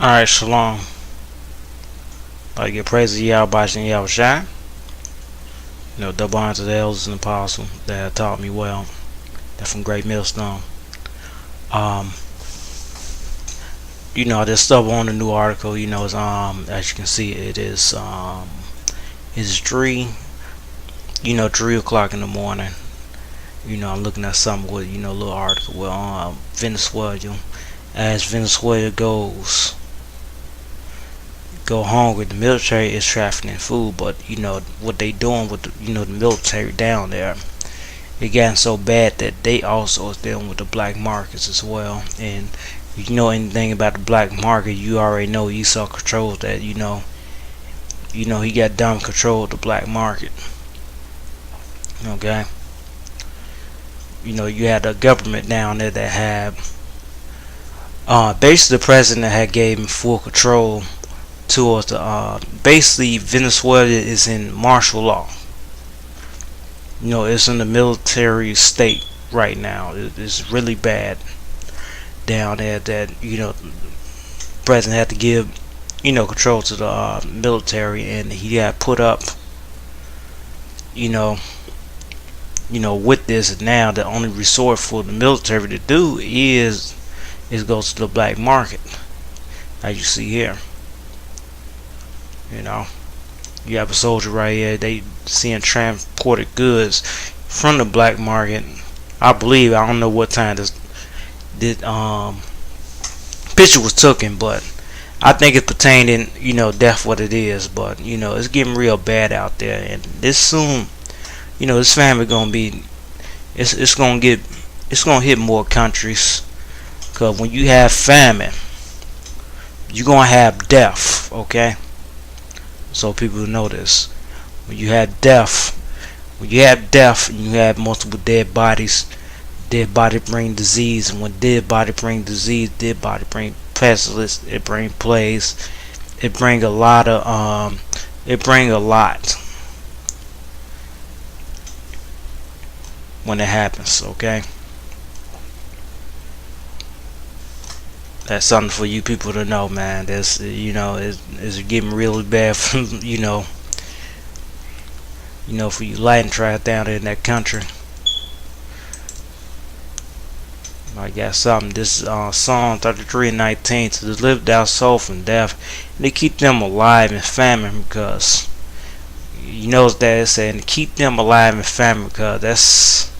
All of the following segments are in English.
Alright, shalom. I give praise to Yahweh and Yahweh Shai. Double honor to the elders and apostles that have taught me well. They're from Great Millstone. Um, I just stumbled on the new article. It's as you can see, it's 3 o'clock in the morning. I'm looking at something with a little article with Venezuela. As Venezuela go hungry, the military is trafficking food, but what they doing with the military down there, it gotten so bad that they also is dealing with the black markets as well. And if you know anything about the black market, you already know Esau controls that. He got dumb control of the black market. Okay. You had the government down there that had basically the president had gave him full control towards the basically Venezuela is in martial law. It's in the military state right now. It's really bad down there that the president had to give control to the military, and he got put up with this. And now the only resort for the military to do is go to the black market, as you see here. You have a soldier right here. They seeing transported goods from the black market. I don't know what time this picture was taken, but I think it's pertaining, that's what it is. But it's getting real bad out there, and this soon, this famine gonna be, it's gonna hit more countries, because when you have famine, you're gonna have death. Okay. So people know this. When you have death, and you have multiple dead bodies, dead body bring disease, and when dead body bring disease, dead body bring pestilence, it bring plagues, it bring a lot when it happens. Okay. That's something for you people to know, man. That's it's getting really bad for for you lighting traffic down there in that country. I got something. This Psalm 33:19 to deliver thy soul from death, and to keep them alive in famine, because that it's saying to keep them alive in famine, because that's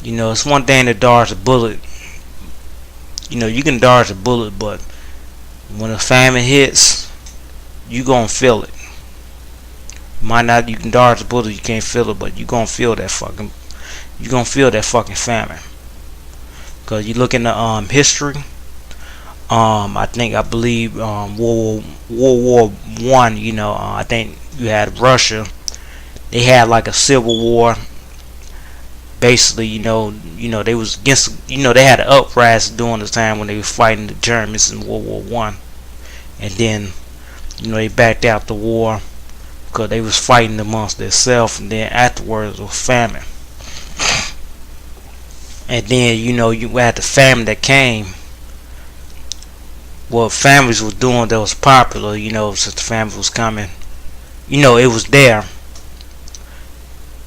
it's one thing to dodge a bullet. You can dodge a bullet, but when a famine hits, you gonna feel it. Might not, you can dodge a bullet, you can't feel it, but you gonna feel that fucking famine. Cause you look in the history, I believe World War One. I think you had Russia. They had like a civil war. Basically, they was against, they had an uprising during the time when they were fighting the Germans in World War One, and then, they backed out the war because they was fighting amongst themselves, and then afterwards was famine, and then you had the famine that came. What families was doing that was popular, since the famine was coming, it was there.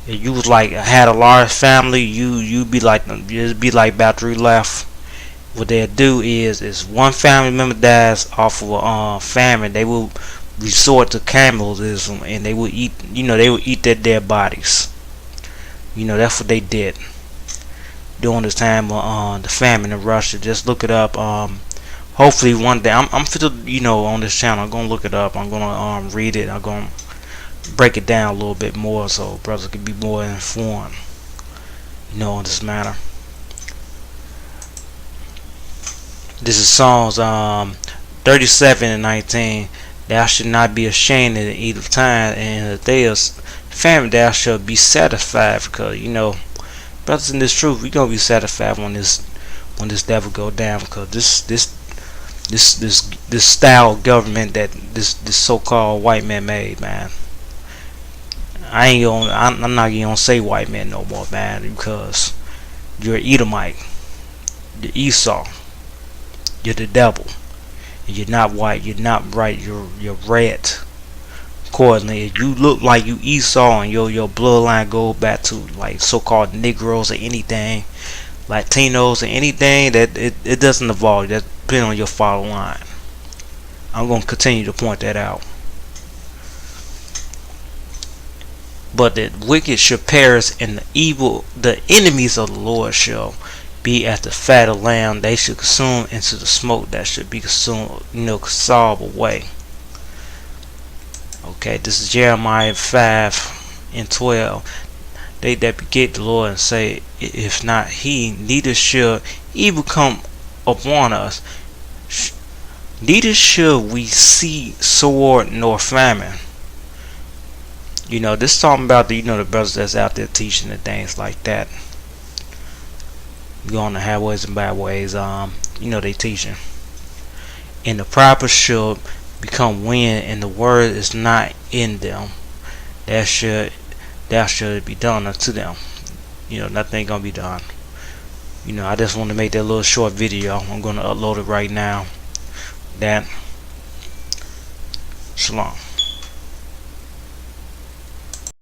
If you was like had a large family, you'd be like about 3 left. What they'll do is one family member dies off of a famine, they will resort to cannibalism, and they will eat their dead bodies. That's what they did during this time of the famine in Russia. Just look it up. Hopefully one day I'm still on this channel. I'm gonna look it up. I'm gonna read it. I'm gonna break it down a little bit more so brothers can be more informed on this matter. This is Psalms 37:19. Thou should not be ashamed in the eve of time, and in the day of famine thou shalt be satisfied. Because brothers, in this truth, we gonna be satisfied when this devil go down, because this style of government that this so-called white man made, man. I'm not even gonna say white man no more, man, because you're Edomite, you're Esau, you're the devil. You're not white, you're not bright, you're red. Accordingly, if you look like you Esau and your bloodline go back to like so-called Negroes or anything, Latinos or anything, that it doesn't evolve. That depends on your follow line. I'm going to continue to point that out. But the wicked shall perish, and the enemies of the Lord shall be as the fat of lamb. They should consume into the smoke that should be consumed, consumed away. Okay, this is Jeremiah 5:12. They that beget the Lord and say, if not he, neither shall evil come upon us, neither shall we see sword nor famine. This is talking about the brothers that's out there teaching and things like that. Going the highways and byways, they teaching. And the prophets shall become wind, and the word is not in them. That should be done unto them. Nothing gonna be done. I just want to make that little short video. I'm gonna upload it right now. That Shalom.